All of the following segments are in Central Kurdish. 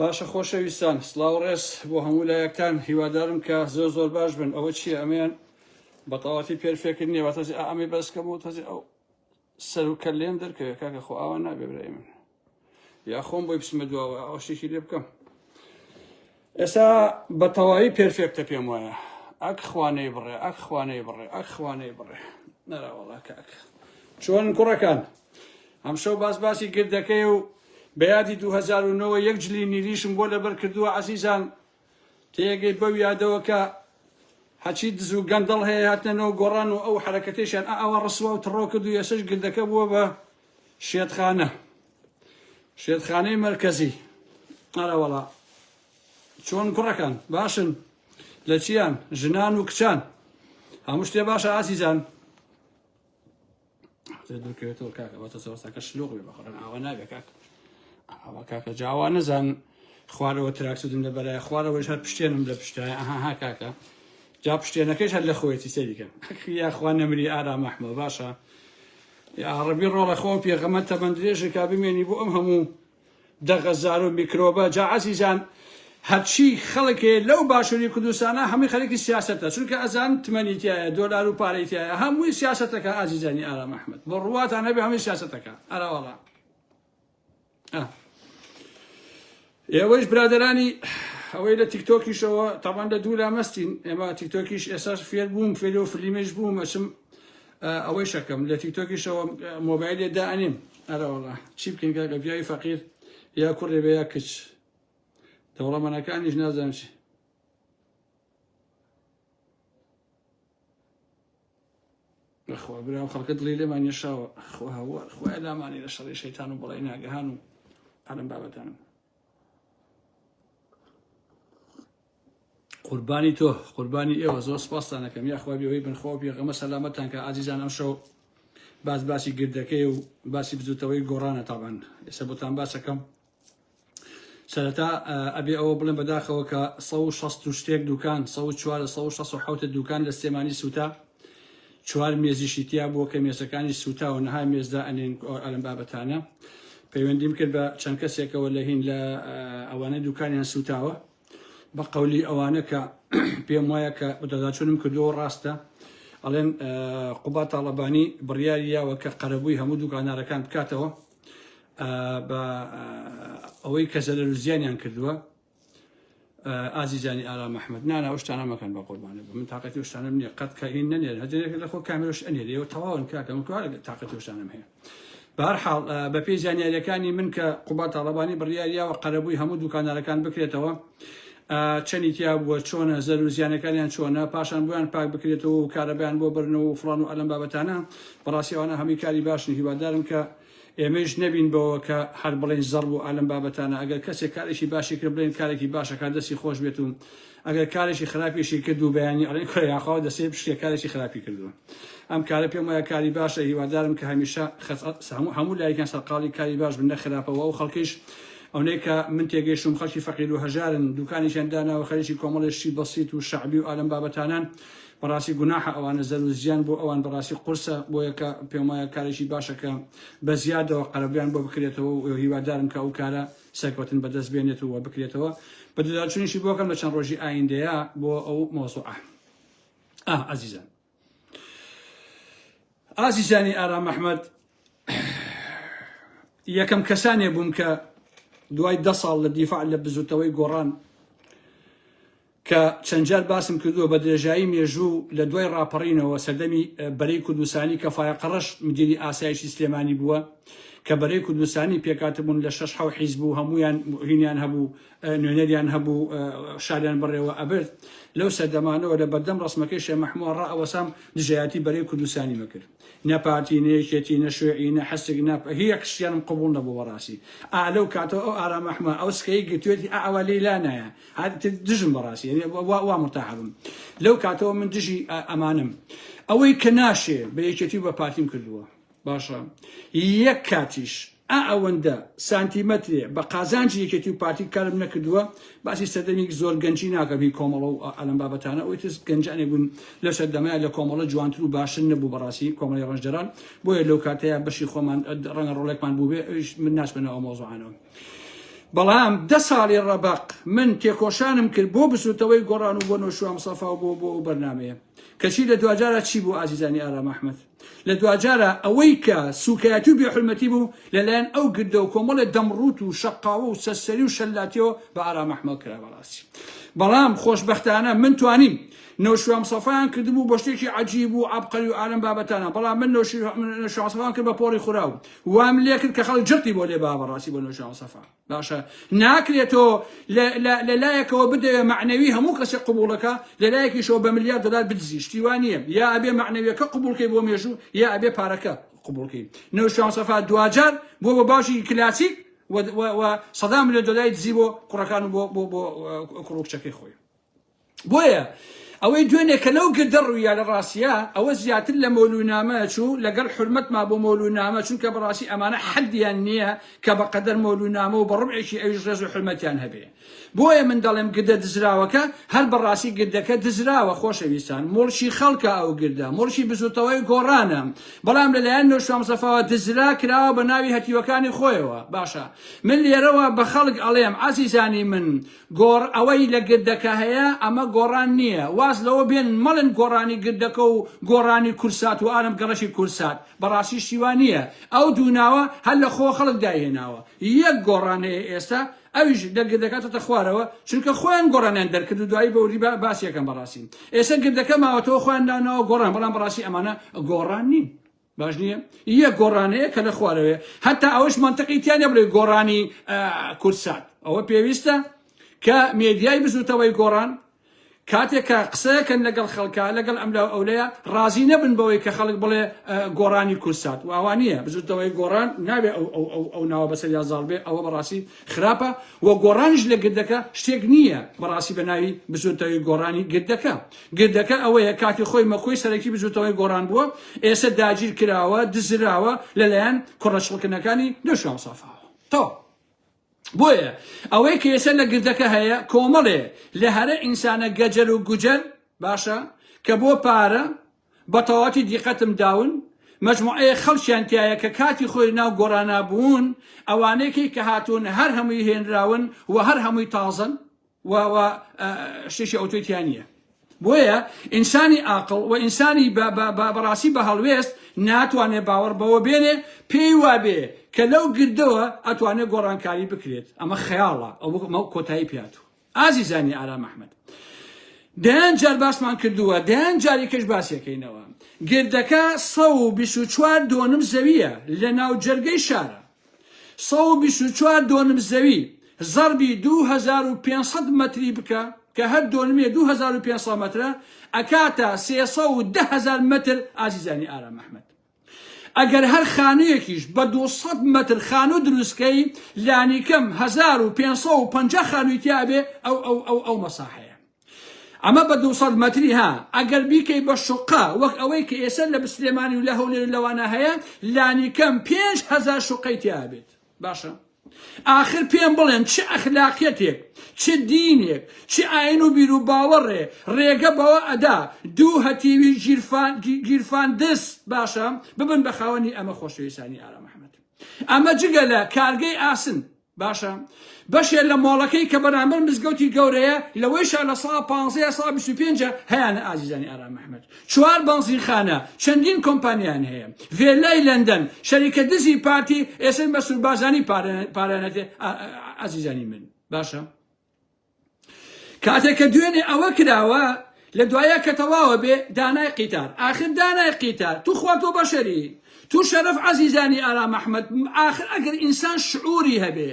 باشە خۆشەویستان سڵاو ڕێز بۆ هەموو لایەکتان هیوادارم کە زۆر باش بن. ئەوە چییە؟ ئەمەیان بەتەواتی پێرفێکردنیە وە تەزی ئەمی بەسکەم و تەزی ئەو سەر و کەلێم دەرکەوێت کاکە خۆ ئاوا نابێ برای من یا خۆم بۆی بسمە دواوە ئەو شتێکی لێ بکەم. ئێستا بە تەواوی پێرفێکتە پێم وایە. ئەک خوانەی بڕێ ئەک خوانەی بڕێ ئەک خوانەی بڕێ نەراوەڵا کاکە چۆن کوڕەکان ئەمشەو باسی گردەکەی و بەیادی 2009 یەک جلی نیریشم بۆ لەبەر کردووە عەزیزان تێگەی بەو یادەوە کە هەچی دز و گەندەڵ هەیە هاتنەوە گۆڕان و ئەو حرەکەتێشیان ئەوە ڕسووە و تڕۆ کرد و ئێسش گردەکە بووە بە شێتخانەی مەرکەزی. ئەرەوەڵا چۆن کوڕەکان باشن لە چیان ژنان و کچان هەموو شتێ باشە عەزیزان؟ دوورکەوێتەوە کاکە بەتە سەوەستاکە شلوغ بێ بەخۆرن ئاوا نابێ کاکە ئاوا کاکە جاوا نەزان خوارەوە تراکسودم لە بەلایە خوارەوەش هەر پشتێنم لە پشتایە ئەها کاکە جا پشتێنەکەش هەر لە خۆیەتی سەریکەم یاخوا نەمری ئارام ئەحمە باشە عەرەبی ڕۆڵە خۆ پێغەمبەر تەمەن درێژی کا بمێنی بۆ ئەم هەموو دەغەزار و میکرۆبە. جا عەزیزان هەرچی خەڵکێ لەو باشووری کوردستانە هەمووی خەڵکی سیاسەتە چونکە ئەزان تمەنیتیایە دۆلار و پارەیتیایە هەمووی سیاسەتەکە عەزیزانی ئارام ئەحمەد بۆ ڕواتان هەبێ هەمووی سیاسەتەکە. ئەراوەڵا ئێوەش برادەرانی ئەوەی لە تیکتۆکیشەوە تاوان لە دوو لامەستین ئێمە تیکتۆکیش ئێساش فێر بووم فێر و فلیمێش بووم ئەچم ئەوەی شەکەم لە تیکتۆکیشەوە مۆبایلێ دائەنێم. ئەراوەڵا چی بکەین کە پیاوی فەقیر یا کوڕێ بێ یا کچ دەوڵەمەنەکانیش نازانم چی خوا برا خەڵکە دڵی لێمان نێشاوە خوای لامانی لە شەڕی شەیتان و بەڵای ناگەهان و ئەلەم بابەتانم. قوربانی تۆ قوربانی ئێوە زۆر سپاستان دەکەم یاخوا بێەوەی بنخوا پێغەمبەر سەلامەتتان کە عەزیزان ئەمشەو باسی گردەکەی و باسی بزوتەوەی گۆڕانە تاوان ئێستا بۆتان باسەکەم. سەرەتا ئەبێ ئەوە بڵێن بەداخەوە کە 160 شتێک دوکان 167 دوکان لە سلێمانی سوتا 4 مێزیشی تیا بووە کە مێزەکانی سوتا و نەهای مێزدا ئەنێن ئەلەم بابەتانە. پەیوەندیم کرد بە چەند کەسێکەوە لە هین لە ئەوانەی دوکانیان سوتاوە بە قەولی ئەوانە کە پێم وایە کە دەداچوونم کردووە ڕاستە ئەڵێن قوبات تاڵەبانی بڕیاریاوە کە قەرەبووی هەموو دوکانارەکان بکاتەوە بە ئەوەی کە زەرەر و زیانیان کردووە. ئازیزانی ئارام ئەحمەد نانا ئەو شتانە مەکەن بە قوربانە بە من تااقەتی ئەو شتانەم نییە قەت کە هین نەنێر هەجرێک لە خۆ کامێرەش ئەنێرەوە تەواون کاکە من تااقەتی ئەو شتانم هەیە. بەهەرحاڵ بە پێی زانیاریەکانی من کە قوبات تاڵەبانی بڕیاریاوە قەرەبووی هەموو دوکانارەکان بکرێتەوە چەندی تیا بووە چۆنە زەرەر و زیانەکانیان چۆنە پاشان بۆیان پاک بکرێتەوە و کارەبیان بۆ برنەوە و فڵان و ئەلەم بابەتانە بەڕاستی ئەوانە هەمی کاری باشن. هیوادارم کە ئێمەش نەبین بەوە کە هەر بڵێن زەڕ و ئەلەم بابەتانە ئەگەر کەسێک کارێکی باشی کرد بڵێن کارێکی باشە کار دەستی خۆش بێت و ئەگەر کارێکی خراپیشی کرد و بەیانی ئەڵێن کۆیاخوا دەسێ پشتێک کارێکی خراپی کردووە. ئەم کارە پێم وایە کاری باشە. هیوادارم کە هەمیشە هەموو لایەکان سەرقاڵی کاری باش بن نەخراپەوە و خەڵکیش ئەوەی کە من تێگەیشتم خەڵکی فەقیر و هەژارن دوکانیشیان داناوە خەریکی کۆمەڵێکی بەسیط و شەعبی و ئالەم بابەتانان بەڕاستی گوناحە ئەوانە زەر و زیان بۆ ئەوان بەڕاستی قورسە بۆیە کە پێم وایە کارێکی باشەکە بە زیادەوە قەرەبیان بۆ بکرێتەوە و هیوادارم کە ئەو کارە سەرکەوتن بەدەست بێنێتەوە بکرێتەوە. بە دەداچوونیشی بۆکەم لە چەند ڕۆژی ئایندەیە بۆ ئەو مۆزوعە. عەزیزان ئازیزانی ئارام ئەحمەد یەکەم کەسانێ بووم کە دوای 10 ساڵ لە دیفاع لە بزوتەوەی گۆڕان کە چەند جار باسم کردووە بە درێژایی مێژوو لە دوای ڕاپەڕینەوە سەردەمی بەرەی کوردستانی کە فایقەڕەش مدیری ئاسایشی سلێمانی بووە کە بەرەی کوردستانی پێکاتبوون لە 6 حیزب بوو هەمویان هینیان هەبوو نوێنەریان هەبوو شاریان بڕێوە ئەبرد لەو سەردەمانەوە لە بەردەم ڕسمەکەی شێخ مەحموود ڕائەوەسام دژایەتی بەرەی کوردستانی مەکرد نە پارتی نە یەکێتی نە شوێعی نە حەسێک هیچ شتیانم قبوڵ نەبوو بەڕاستی لەو کاتەوە ئەو ئارام ئەحمەد ئەو سکەی گرتوێتی ئەوە لێلا نایە دژم بەڕاستی وا مرتاحبم لەو کاتەوە من دژی ئەمانم ئەوەی کە ناشێ بە یەکێتی بە پارتیم کردووە باشە یەک کاتیش ئەوەندە سانتیمەترێ بە قازانجی یەکێتی و پارتی کارم نەکردووە باسی سەردەمی زۆر گەنجی ناکەبی کۆمەڵە و ئەلەم بابەتانە ئەوی تر گەنجانێ بوون لەو سەردەمایە لە کۆمەڵە جوانتر و باشن نەبوو بەڕاستی کۆمەڵی ڕەنجەران بۆیە لەو کاتەیە بەشی خۆمان ڕەنگە ڕۆڵێکمان بوو بێ من ناچبنە ئەو مۆزوعانەوە. بەڵام 10 ساڵی ڕەبق من تێکۆشانم کرد بۆ بسووتەوەی گۆڕان و بۆ نەوشوام سەفا و بۆ بەرنمەیە کەچی لە دوجارە چی بوو ئازیزانی ئارام ئەحمەد لە دوجارە ئەوەی کە سوکایەتی و بێحورمەتی بوو لەلایەن ئەو گردە و کۆمەڵێ دەمڕوت و شەقاوە و سەرسەری و شەلاتیەوە بە ئارام ئەحمەد کرا بەڕاستی بەڵام خۆشبەختانە من توانیم نەوشوام سەفایان کردبوو بۆ شتێکی عەجیب و عەبقەری و عالەم بابەتانە بەڵام من نەوشوام سەفایان کرد بە پۆڕی خوراو وام لێ کرد کە خەڵک جرتی بۆ لێ با بەڕاستی بۆ نەوشوام سەفا باشە ناکرێتەوە لەلایەکەوە بدەوێ معنەوی هەموو کەسێک قبوڵەکە لەلایەکیشەوە بە ملیار دلار بدزی شتیوان نییە یا ئەبێ معنەویەکە قبوڵکەی بۆ مێژوو یا ئەبێ پارەکە قبوڵکەی نەوشوام سەفا دوجار بۆ بە باشی کلاسیک و سەدام لە دۆلای دزی بۆ کوڕەکان و بۆ کوڕکچەکەی خۆی بۆیە ئەوەی دوێنێ کە لەو گردە ڕوویە لە ڕاستیە ئەوە زیاتر لە مۆلوونامە چوو لەگەڵ حرمەتما بۆ مۆلوونامە چونکە بەڕاستی ئەمانە حەدیان نییە کە بەقەدەر مۆلوونامە و بە ڕبعێکی ئەویش ڕێز و حرمەتیان هەبێ بۆیە من دەڵێم گردە دزراوەکە هەر بەڕاستی گردەکە دزراوە خۆشەویستان مڵشی خەڵکە ئەو گردە مڵشی بزوتەوەی گۆڕانە بەڵام لەلایەن نەوشوام سەفاوە دزرا کراوە بە ناوی هەتیوەکانی خۆیەوە باشە من لێرەوە بە خەڵک ئەڵێم عەزیزانی من گۆڕ ئەوەی لە گردەکە هەیە ئەمە گۆڕان نییە واز لەوە بێن مەڵن گۆڕانی گردەکە و گۆڕانی کورسات و ئارم گەڕەشی کورسات بەڕاستی شیوان نییە ئەو دووناوە هەر لە خۆ خەڵک داهێناوە یەک گۆڕان هەیە ئێستا ئەویش دەگردەکەتە خوارەوە چونکە خۆیان گۆڕانیان دەرکرد و دوایی بەوری باسیەکەم بەڕاستی ئێستا گردەکە ماوەتەوە خۆیان داناوە گۆڕان بەڵام بەڕاستی ئەمانە گۆڕان نین باش نییە یەک گۆڕانەیە کە لە خوارەوەیە هەتا ئەوش منتەقی تیانە بڵێ گۆڕانی کورسات ئەوە پێویستە کە مێدیای بزوتەوەی گۆڕان کاتێکە قسەیەکەن لەگەڵ خەڵکە لەگەڵ ئەملا ئەولەیە ڕازی نەبن بەوەی کە خەڵک بڵێ گۆڕانی کورسات و ئەوانیە بزوتەوەی گۆڕان نابێ ئەو ناوە بەسەر یازاڵ بێ ئەوە بەڕاستی خراپە و گۆڕانش لە گردەکە شتێک نییە بەڕاستی بە ناوی بزوتەوەی گۆڕانی گردەکە ئەوەیە کاتی خۆی مەکۆی سەرەکی بزوتەوەی گۆڕان بووە ئێستا داگیر کراوە دزراوە لەلایەن کوڕەچڵکنەکانی نەوشوام سەفاوە تۆ بۆیە ئەوەی کە ئێستا لە گردەکە هەیە کۆمەڵێ لە هەرە ئینسانە گەجەل و گوجەل باشە کە بۆ پارە بە تەواتی دیقەتم داون مەجموعەیە خەڵکیان تایە کە کاتی خۆی ناو گۆڕانابوون ئەوانەیەکی کە هاتوون هەر هەمووی هێنراون و هەر هەمووی تازن و شتێکی ئۆتۆیتیان نییە بۆیە ئینسانی عاقڵ و ئینسانی بەڕاستی بە هەڵوێست ناتوانێت باوەڕ بەوە بێنێ پێی وابێ کە لەو گردەوە ئەتوانێت گۆڕانکاری بکرێت ئەمە خەیاڵە ئەو کۆتایی پێاتوو ئازیزانی ئارام ئەحمەد دەیان جار باسمان کردووە دەیان جاریکەش باسیەکەینەوە گردەکە 124 دۆنم زەویە لە ناو جەرگەی شارە 124 دۆنم زەوی زەربی 2500 مەتری بکە کە هەر دۆنمێ 2500 مەترە ئەکاتە 310,000 مەتر ئازیزانی ئارام ئەحمەد ئەگەر هەر خانوویەکیش بە 200 مەتر خانوو دروستکەی لانیکەم 1550 خانووی تیابێ ئەو مەساحەیە ئەمە بە 200 مەتری ها ئەگەر بیکەی بە شوقا وەک ئەوەی کە ئێستا لە بسلێمانی و لە هەولێر لەوانە هەیە لانیکەم 5000 شوقەی تیابێت باشە آخر پێم بڵێن چه ئەخلاقیەتێک چه دینێک چه ئاین و بیر و باوەڕێ ڕێگە بەوە ئەدا دوو هەتیوی گیرفان دەست باشە ببن بە خاوەنی ئەمە خۆشەویستانی ئارام ئەحمەد ئەمە جگە لە کارگەی ئاسن باشە بەشێ لە مۆڵەکەی کە بەرامبەر مزگەوتی گەورەیە لەوەیشە لە ساڵ 15 ساڵ 25 هەیەنە ئازیزانی ئارام ئەحمەد 4 بەنزینخانە چەندین کۆمپانیان هەیە ڤێلای لەندەن شەریکە دزی پارتی ئێسن بە سووربازانی پارانەتێ ئازیزانی من باشە کاتێک کە دوێنێ ئەوە کراوە لە دوایە کە تەواوە بێ دانای قیتار آخر دانای قیتار تو خواتۆ بەشەری تو شەرەف عزیزانی ئارام ئەحمەد آخر ئەگەر ئینسان شعوری هەبێ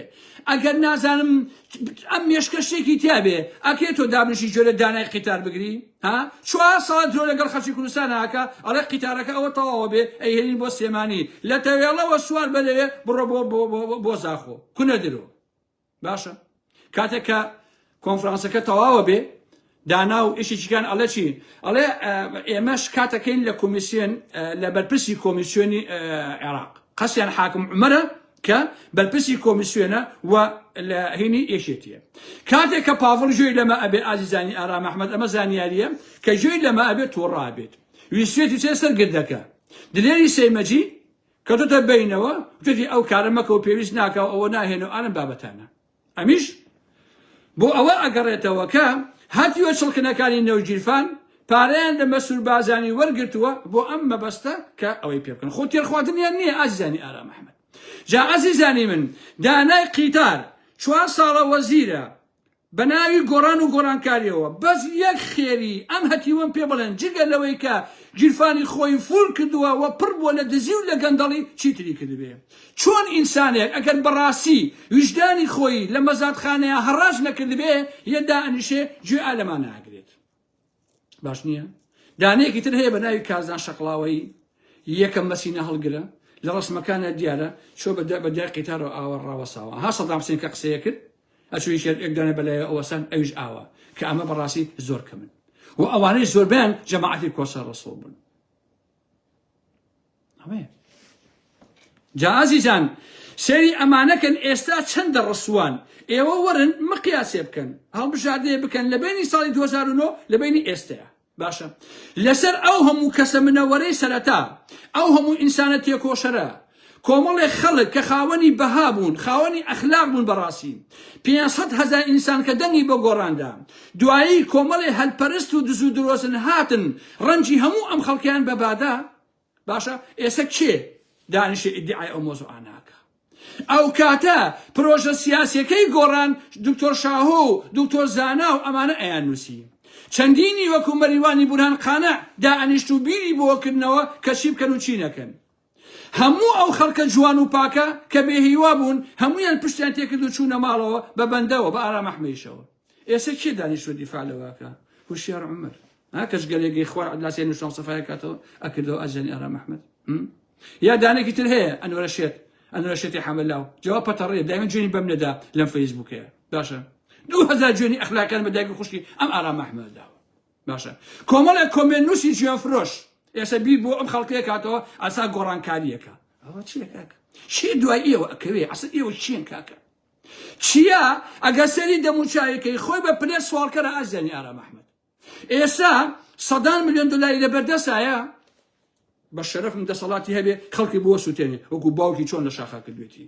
ئەگەر نازانم ئەم مێشکە شتێکی تیابێ ئەکێ تۆ دابنشی جۆرە دانای قیتار بگری ها 4 ساڵ تۆ لەگەڵ خەڵکی کوردستان هاکە ئەڵێ قیتارەکە ئەوە تەواوە بێ ئەیهێنین بۆ سلێمانی لە تەوێڵەوە سوار بەلەوێ بڕۆ بۆ زاخۆ کونە درۆ باشە کاتێک کە کۆنفرانسەکە تەواوە بێ دانا و ئیشیکان ئەڵێ چی ئەڵێ ئێمەش کاتەکەین لە کۆمیسیۆن لە بەرپرسی کۆمیسیۆنی عێراق قەسیان حاکم عومەرە کە بەرپرسی کۆمیسیۆنە و لە هینی ئێشێتیە کاتێک کە پاڤڵ ژۆی لەمە ئەبێ ئازیزانی ئارام ئەحمەد ئەمە زانیاریە کە ژۆی لەمە ئەبێت تۆڕابێت ویسێتی چێ سەر گردەکە دلێری سەیمەجی کە تۆتە بینەوە توێتی ئەو کارە مەکە و پێویست ناکە و ئەوە ناهێنەوە ئالم بابەتانە ئەمیش بۆ ئەوە ئەگەڕێتەوە کە هاتیوە چڵکنەکانی نەوجیرفان پارەیان لە مەسوول بازانی وەرگرتووە بۆ ئەم مەبەستە کە ئەوەی پێ بکەن خۆ تێرخواردنیان نییە ئازیزانی ئارام ئەحمەد جا ئازیزانی من دانای قیتار 4 ساڵە وەزیرە بە ناوی گۆڕان و گۆڕانکاریەوە بەس یەک خێری ئەم هەتیوەم پێ بڵێن جگە لەوەی کە گیرفانی خۆی فول کردووە و پڕ بووە لە دزی و لە گەندەڵی چیتری کردبێ چۆن ئینسانێک ئەگەر بەڕاستی وجدانی خۆی لە مەزادخانەیە هەڕاج نەکردبێ یەدا ئەنیشێ گوێ ئالەمان ناگرێت باش نییە دانەیەکی تر هەیە بە ناوی کازان شەقڵاوەی یەکەم مەسینە هەڵگرە لە ڕسمەکانە دیارە چۆ بە دیار قیتارەوە ئاوە ڕاوەساوە ها سەدام حوسێن کە قسەیە کرد ئەچووی شێر ئێکدانە بەلایە ئەوەسان ئەویش ئاوە کە ئەمە بەڕاستی زۆر کەمن و ئەوانەی زۆربیان جەماعەتی کۆسە ڕەسوڵ بوون ئەوەیە جا ئازیزان سێری ئەمانەکەن ئێستا چەندە ڕسووان ئێوە وەرن مقیاسێ بکەن هەڵبژاردەیە بکەن لە بینی ساڵی 2009 لە بینی ئێستەیە باشە لەسەر ئەو هەموو کەسە منەوەرەی سەرەتا ئەو هەموو ئینسانە تێکۆشەرە کۆمەڵێک خەڵک کە خاوەنی بەها بوون خاوەنی ئەخلاق بوون بەڕاستی 500,000 ئینسان کە دەنگی بۆ گۆڕاندا دوایی کۆمەڵێ هەلپەرست و دز و درۆزن هاتن ڕەنجی هەموو ئەم خەڵکیان بەبادا باشە ئێستا کێ دانیشێ ئیدعای ئەو مۆزوعاناکە ئەو کاتە پرۆژە سیاسیەکەی گۆڕان دکتۆر شاهۆ و دکتۆر زانا و ئەمانە ئەیان نووسی چەندینی وەکو مەریوانی بورهان قانع دائەنیشت و بیری بۆکردنەوە کە چی بکەن و چی نەکەن هەموو ئەو خەڵکە جوان و پاکە کە بێهیوا بوون هەمویان پشتیان تێکرد و چوونە ماڵەوە بە بەندەوە بە ئارام ئەحمەدیشەوە ئێستا کێ دانیشتوە دیفاع لەواکە هوشیار عومەر کەس گەلێکی خوار عەدناسی نووسان سەفای کاتەوە ئەکردەوە ئەجانی ئارام ئەحمەد یا دانێکی تر هەیە ئەنوەرە شێتی حەمەلاو جواب پەتەڕێ دایما جوێنی بەم نەدا لەم فەیسبووکەیە باشە 2000 جوێنی ئەخلاقیان بە دایک و خوشکی ئەم ئارام ئەحمەدداوە باشە کۆمەڵێک کۆمێن نووسی جوێن فرۆش ئێستا بیر بۆ ئەم خەڵکەیە کاتەوە ئاسا گۆڕانکاریەکە ئەوە چیە کاکە چی دوای ئێوە ئەکەوێ ئەسڵ ئێوە چیان کاکە چییە ئەگە سەری دەموچایەکەی خۆی بە پلێ سوالکەرە ئازانی ئارام ئەحمەد ئێستا 100 ملیۆن دلاری لەبەردەستایە بە شەرەفم دەسەڵاتی هەبێ خەڵکی بۆ سووتێنێ وەکو باوکی چۆن لە شاخا کردوێتی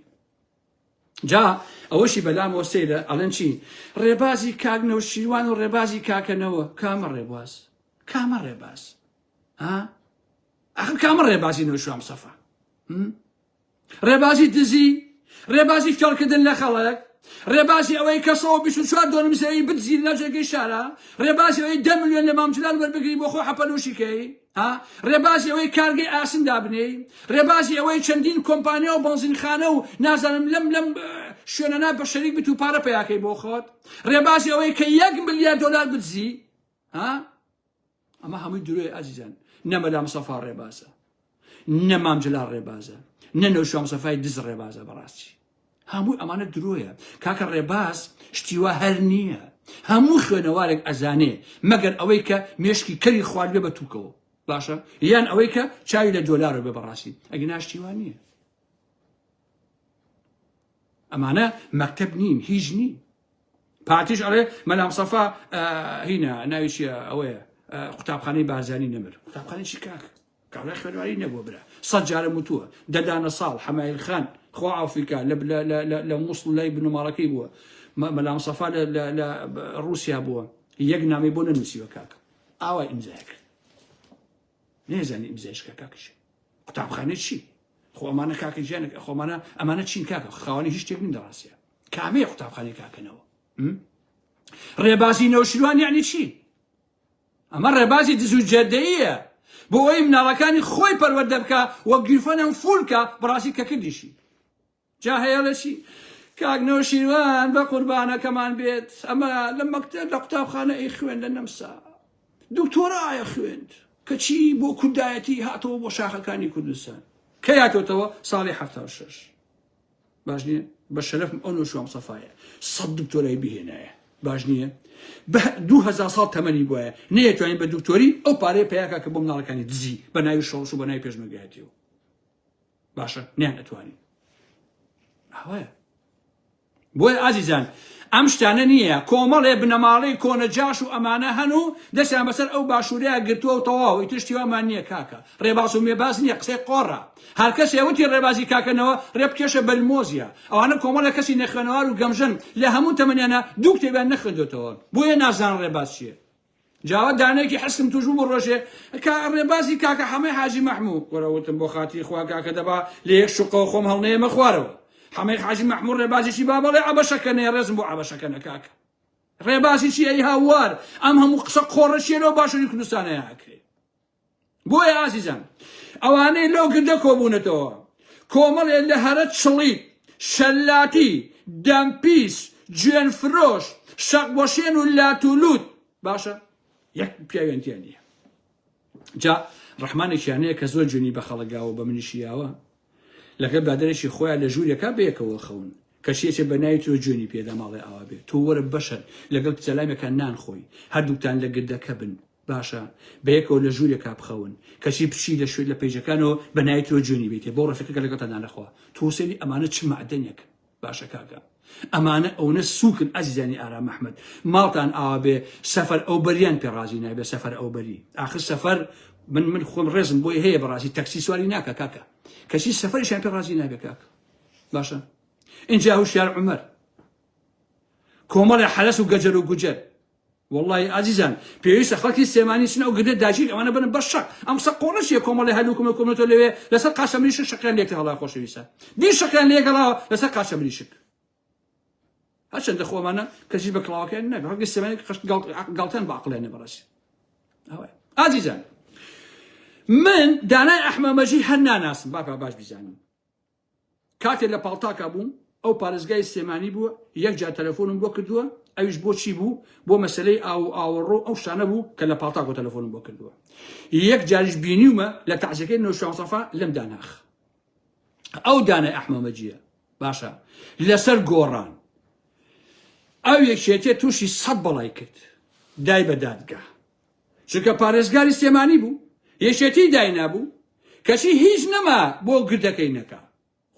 جا ئەوەشی بەلامەوە سەیرە ئەڵێن چی ڕێبازی کاکنەوە شیوان و ڕێبازی کاکەنەوە کامە ڕێباز کامە ڕێباز ئەخر کامە ڕێبازی نەوە شوام سەفا ڕێبازی دزی ڕێبازی فێڵکردن لە خەڵک ڕێبازی ئەوەی کەسەوە 24 دۆنمسەوەی بتزیر ناوچەکەی شارە ڕێبازی ئەوەی 10 ملیۆن لە مامجلال وەربگری بۆ خۆ حەپەلوشیکەی ڕێبازی ئەوەی کارگەی ئاسن دابنێی ڕێبازی ئەوەی چەندین کۆمپانیا و بەنزینخانە و نازانم لەم شوێنەنا بە شەریک بت و پارە پەیاکەی بۆ خۆت ڕێبازی ئەوەی کە 1 ملیار دۆلار بتزی ئەمە هەمووی درۆی ئازیزان نە مەدام سەفا ڕێبازە نە مامجلال ڕێبازە نە نەوشام سەفای دز ڕێبازە بەڕاستی هەمووی ئەمانە درۆیە کاکە ڕێباز شتیوە هەر نییە هەموو خوێنەوارێک ئەزانێ مەگەر ئەوەی کە مێشکی کەری خواردێ بە تووکەوە باشە یان ئەوەی کە چاوی لە دۆلارە بێ بەڕاستی ئەگە ناشتیوان نییە ئەمانە مەکتەب نین هیچ نین پاتیش ئەڵێ مەلام سەفا هینە ناوی چیە ئەوەیە قوتابخانەی بارزانی نەمر قوتابخانەی چی کاک کاڵای خوێنەواری نەبووە برا 100 جارە موتووە دەدانە ساڵ حەمایل خان خوا ئافریکا لە مووسڵ لای بنوماڵەکەی بووە مەلام سەفا لە رووسیا بووە یەک نامی بۆ نەنووسیوە کاکە ئاوا ئیمزای کرد نێزانی ئیمزایشکە کاکەش قوتابخانەی چی خۆ ئەمانە کاکە ژیانێک خۆمانە ئەمانە چین کاکە خاوەنی هیچ شتێک نین دەڕاستیە کامەیە قوتابخانەی کاکەنەوە ڕێبازی نەوشیروان یعنی چی ئەمە ڕێبازی دز و جەردەییە بۆ ئەوەی مناڵەکانی خۆی پەروەردە بکە وەک گیرفەنەم فولکە بەڕاستی کە کردیشی جا هەیە لە چی کاک نەوشیروان بە قوربانەکەمان بێت ئەمە لە مەکتەب لە قوتابخانە ئەی خوێن لە نەمسا دکتۆرایە خوێند کە چی بۆ کوردایەتی هاتەوە بۆ شاخەکانی کوردستان کە هاتۆتەوە ساڵی 76 باش نییە بە شەرەفم ئەو نەوشوام سەفایە 100 دکتۆرای بهێنایە باش نییە 2000 ساڵ تەمەنی بۆیە نەیەتوانین بە دکتۆری ئەو پارەی پێیاکە کە بۆ مناڵەکانی دزی بە ناوی شەڵش و بە ناوی پێشمەرگایەتیەوە باشە نیان ئەتوانین ئەوەیە بۆیە ئازیزان ئەم شتانە نییە کۆمەڵێ بنەماڵەی کۆنەجاش و ئەمانە هەن و دەستیان بەسەر ئەو باشوورەیە گرتووە و تەواو تشتیوامان نییە کاکە ڕێباز و مێباز نییە قسەی قۆڕە هەر کەس وتی ڕێبازی کاکەنەوە ڕێبکێشە بەلمۆزیە ئەوانە کۆمەڵە کەسی نەخوێنەوار و گەمژن لە هەموو تەمەنیانە دوو کتێبیان نەخوێندوێتەوە بۆیە نازان ڕێباز چییە جاوە دانەیەکی حەسکم توژوو بۆ ڕۆژێ ڕێبازی کاکە حەمەی حاجی مەحموود وەرەوتم بۆ خاتی خوا کاکە دەبا لە یەک شوقەوە خۆم هەڵنەیەمە خوارەوە حەمەی حاجی مەحموود ڕێبازیشی با بەڵێ عەبەشەکەنێ ڕێزم بۆ عەبەشەکەنە کاکە ڕێبازی چی ئەی هاوار ئەم هەموو قسە قۆڕەشیێنەوە باشووری کوردستانەیە ئاکرێ بۆیە ئازیزان ئەوانەی لەو گردە کۆبوونەتەوە کۆمەڵێ لە هەرە چڵی شەلاتی دەمپیس گوێنفرۆش شەقبۆشێن و لاتولوت باشە یەک پیاوێنتیان نییە جا ڕەحمانێکیانەیە کە زۆر جوێنی بە خەڵەگاوە بە منیشیاوە لەگەڵ برادەرێکی خۆیان لە ژوورێکە بەیەکەوە خەون کەشیەکێ بە ناوی تۆ جوێنی پێدا ماڵێ ئاوا بێت تۆ وەرە بەشەر لەگەڵ کچەلامێکە نان خۆی هەردووکتان لە گردەکە بن باشە بەیەکەوە لە ژوورێکا بخەون کەچی پشی لە شوێت لە پێیجەکانەوە بە ناوی تۆ جوێنی بێتێ بۆ ڕەفیقەکە لەگەڵتان نەخوا تۆ سێری ئەمانە چ مەعدەنێک باشە کاکە ئەمانە ئەوەنە سووکن ئەزیزانی ئارام ئەحمەد ماڵتان ئاوا بێ سەفەر ئەو بەریان پێ ڕازی نابێ سەفەر ئەو بەری ئاخر سەفەر من خۆم ڕێزم بۆی هەیە بەڕاستی تەکسی سواری ناکە کاکە کەسی سەفەریشیان پێ ڕازی نابێ کاکە باشە اینجا هوشیار عومەر کۆمەڵی حەلەس و گەجەر و گوجەر والله عزیزان پێویستە خەڵکی سێمانی چنە ئەو گردە داگیر ئەوانە بنن بە شەق ئەم سە قۆنەشیە کۆمەڵی هەلووکمە کۆمەتۆ لەوێ لەسەر قاشەمری شک شەقیان لێکتە هەڵا خۆشەویستە دی شەقیان لێگەڵاوە لەسەر قاشەمری شک هەرچەندە خۆمانە کەسی بە کڵاوەکەیان نەبێ خەڵکی سێمانی گاڵتەن بە عەقڵیانە بەڕاستی عزیزان من دانای ئەحمەمەجی هەر ناناسم باپا باش بیزانم کاتێ لە پاڵتاکە بووم ئەو پارێزگای سێمانی بووە یەک جار تەلەفۆنم بۆ کردووە ئەویش بۆچی بوو بۆ مەسلەی ئاوەڕۆ ئەو شانە بوو کە لە پاڵتاکۆ تەلەفۆنم بۆ کردووە یەک جاریش بینیومە لە تەعزیەکەی نەوشەوان سەفا لەم داناخ ئەو دانای ئەحمەمەجیە باشە لەسەر گۆڕان ئەو یەکێتێ تووشی 100 بەڵای کرد دای بە دادگا چونکە پارێزگاری سێمانی بوو یەکێتی دای نابوو کەسی هیچ نەما بۆ گردەکەی نەکا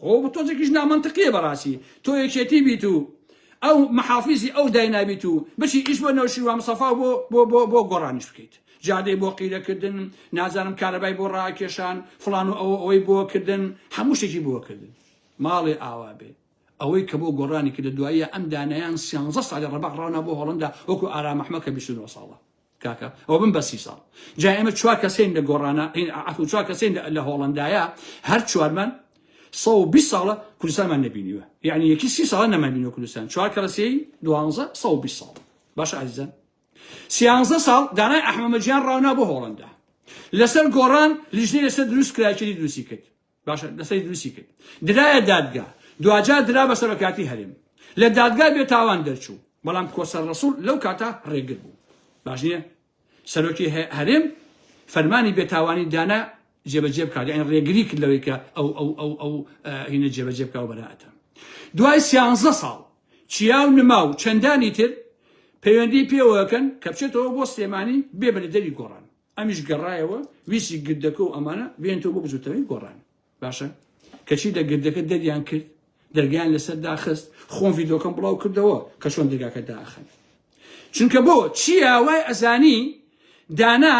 خۆ تۆزێکیش نامەنتقیە بەڕاستی تۆ یەکێتی بیت و ئەو مەحافیزی ئەو دای نابیت و بچی ئیش بۆ نەوشیوان سەفا بۆ گۆڕانیش بکەیت جادەی بۆ قیرەکردن نازانم کارەبای بۆ ڕاکێشان فڵان و ئەوەی بۆ کردن هەموو شتێکی بۆ کردن ماڵێ ئاوا بێ ئەوەی کە بۆ گۆڕانی کردە دواییە ئەم دانایان 13 ساڵی ڕەباق ڕاونا بۆ هۆڵندا وەکو ئارام ئەحمەد کە 29 ساڵە کاکە ئەوە بن بە 30 ساڵ جا ئێمە 4 کەسین لە گۆڕانە 4 کەسین لە هۆڵندایە هەر 4مان 120 ساڵە کوردستانمان نەبینیوە یعنی یەکی 30 ساڵە نەمانبینیوە کوردستان 4 کەسی 12 120 ساڵ باشە عزیزان 13 ساڵ دانای ئەحمەمەجیان ڕاونا بۆ هۆڵندا لەسەر گۆڕان لیژنەی لەسەر دروست کراکێری دروستی کرد باشە لەسەر دروستی کرد درایە دادگا دوجار درا بە سەرۆکاتی هەرێم لە دادگا بێتاوان دەرچوو بەڵام کۆسەر ڕەسوول لەو کاتە ڕێگر بوو باش نییە سەرۆکی هەرێم فەرمانی بێتاوانی دانا جێبەجێ بکات یعنی ڕێگری کرد لەوەی کە ئەو هینە جێبەجێ بکاو بەراەتە دوای 13 ساڵ چیا و نما و چەندانی تر پەیوەندی پێوەکەن کە بچێتەوە بۆ سلێمانی بێ بە دەری گۆڕان ئەمیش گەڕایەوە ویسی گردەکە و ئەمانە بێنەوە بۆ بزوتەوەی گۆڕان باشە کەچی لە گردەکە دەریان کرد دەرگیان لەسەر داخست خۆم ڤیدۆکەم بڵاو کردەوە کە چۆن دەرگاکە داخن چونکە بۆ چیە وای ئەزانی دانا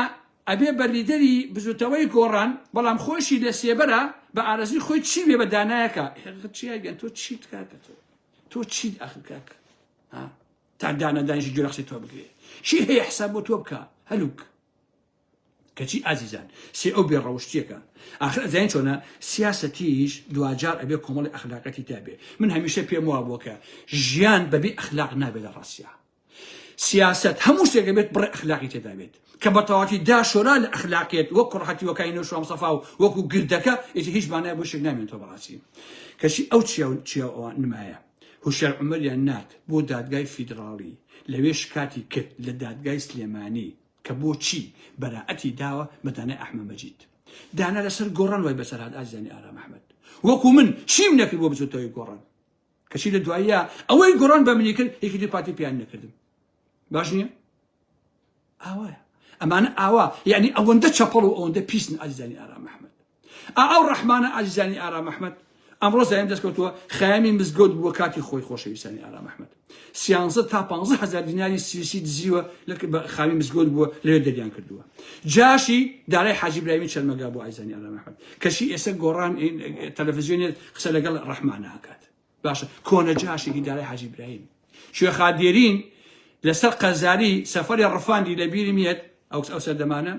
ئەبێ بەرلیدەری بزوتەوەی گۆڕان بەڵام خۆشی لە سێبەرە بە ئارەزی خۆی چی بێ بە دانایەکە چیگەن تۆ چیت کاکە تۆ چیت ئەخ کاکە تا دانەدانیشی گوێرەخسی تۆ بگرێ چی هەیە حساب بۆ تۆ بکە هەلوک کەچی ئازیزان سێ ئەو بێ ڕەوشتیەکە ئاخر ئەزانین چۆنە سیاسەتیش دوجار ئەبێ کۆمەڵی ئەخلاقەتی تابێ من هەمیشە پێم وابووە بۆکە ژیان بەبێ ئەخلاق نابێت لە ڕاستیە سیاست هەموو شتێک بێت بڕێ ئەخلاقی تێدا بێت کە بە تەواوی داشۆرا لە ئەخلاقیت وەک کوڕەتی وەکای نەوشەوام سەفا و وەکو گردەکە ئیتر هیچ مانای بۆ شێک نامێن تۆ بەڕاستی کەچی ئەو چیا ئەوان نمایە هوشیار عومەریان نات بۆ دادگای فیدراڵی لەوێ شکاتی کرد لە دادگای سلێمانی کە بۆچی بەراەتی داوە بە دانای ئەحمەمەجید دانا لەسەر گۆڕان وای بەسەرهات ئازیزانی ئارام ئەحمەد وەکو من چیم نەکرد بۆ بچوتەوەی گۆڕان کەچی لە دواییە ئەوەی گۆڕان بە منی کرد یەکی دی پاتی پیان نەکردم باش نییە ئاوایە ئەمانە ئاوا یعنی ئەوەندە چەپەڵ و ئەوەندە پیسن ئازیزانی ئارام ئەحمەد ئەو ڕەحمانە ئازیزانی ئارام ئەحمەد ئەمڕۆ زایم دەستکەوتووە خەیامی مزگەوت بووە کاتی خۆی خۆشەویستانی ئارام ئەحمەد 13 تا 15,000 دیناری سویسی دزیوە لە خامی مزگەوت بووە لەوێ دەریان کردووە جاشی دارای حاجی برایمی چەرمەگا بۆ ئایزانی ئارام ئەحمەد کەشی ئێستا گۆڕان تەلەڤیزیۆنێت قسە لەگەڵ ڕەحمانە هاکات باشە کۆنە جاشێکی دارای حاجی برایمی شوێخ خادێرین لەسەر قەزاری سەفەری ڕفاندی لە بیری میێت ئەو سەردەمانە